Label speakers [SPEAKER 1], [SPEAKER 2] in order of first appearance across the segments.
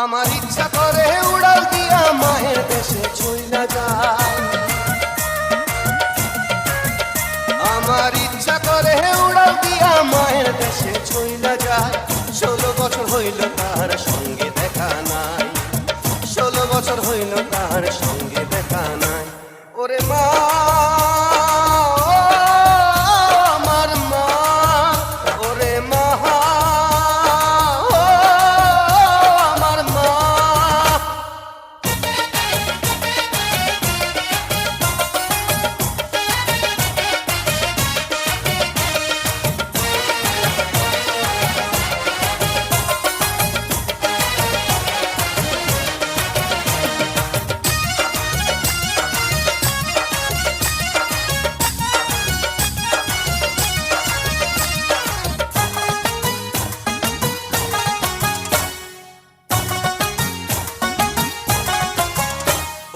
[SPEAKER 1] আমার ইচ্ছা করে উড়াল দিয়া মায়ের দেশে চইলা যায়। আমার ইচ্ছা করে উড়াল দিয়া মায়ের দেশে চইলা যায়। 16 বছর হইল তার সঙ্গে দেখা নাই, 16 বছর হইল তার সঙ্গে দেখা নাই। ওরে মা, আমার মা, ওরে মা, আমার মা।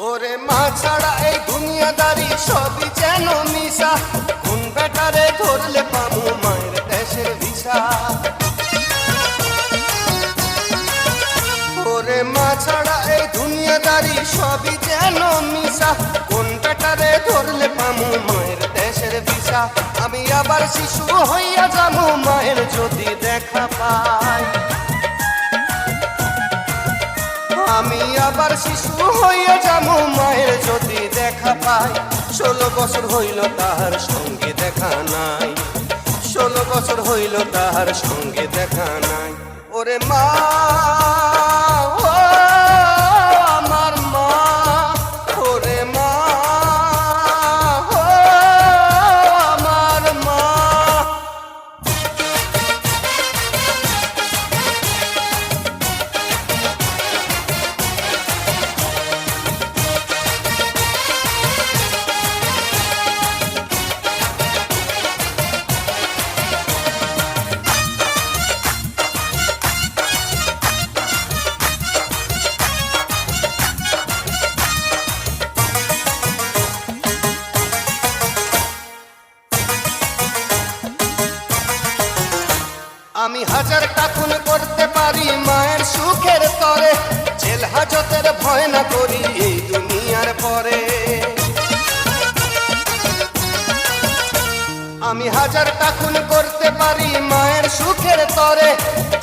[SPEAKER 1] ওরে মা ছাড়া এই দুনিয়াদারি সবই যেন মিশা, কোন বেটারে ধরলে পাবো মায়ের দেশের ভিসা। ওরে মা ছাড়া এই দুনিয়াদারি সবই যেন মিশা, কোন বেটারে ধরলে পাবো মায়ের দেশের ভিসা। আমি আবার শিশু হইয়া যাবো মায়ের যদি দেখা পাই, আমি আবার শিশু হইয়া যাবো মায়ের যদি দেখা পাই। 16 বছর হইল তাহার সঙ্গে দেখা নাই, 16 বছর হইল তাহার সঙ্গে দেখা নাই। ওরে মা, ও আমার মা, ওরে মা, ও আমার মা। আমি হাজারটা খুন করতে পারি মায়ের সুখের তরে, জেল হাজতের ভয় না করি এই দুনিয়ার পরে। আমি হাজারটা খুন করতে পারি মায়ের সুখের তরে,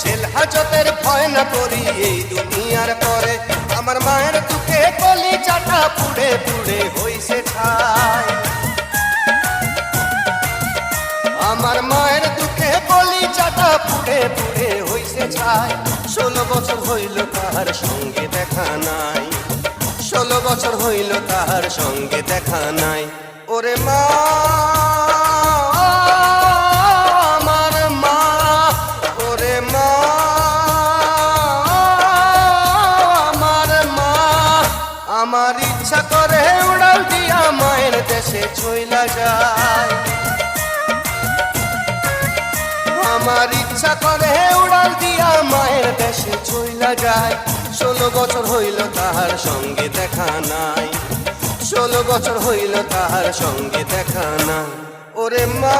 [SPEAKER 1] জেল হাজতের ভয় না করি এই দুনিয়ার পরে। আমার মায়ের দুঃখে কলিজাটা পুড়ে পুড়ে হইছে ছাই, আমার মায়ের দুঃখে কলিজাটা পুড়ে পুড়ে হইছে ছাই। 16 বছর হইল তাহার সঙ্গে দেখা নাই, 16 বছর হইল তাহার সঙ্গে দেখা নাই। ওরে মা, আমার মা, ওরে মা, আমার মা। আমার ইচ্ছা করে উড়াল দিয়া মায়ের দেশে চইলা যায়, আমার ইচ্ছা করে উড়াল দিয়া মায়ের দেশে চইলা যায়। 16 বছর হইল তাহার সঙ্গে দেখা নাই, 16 বছর হইল তাহার সঙ্গে দেখা নাই। ওরে মা।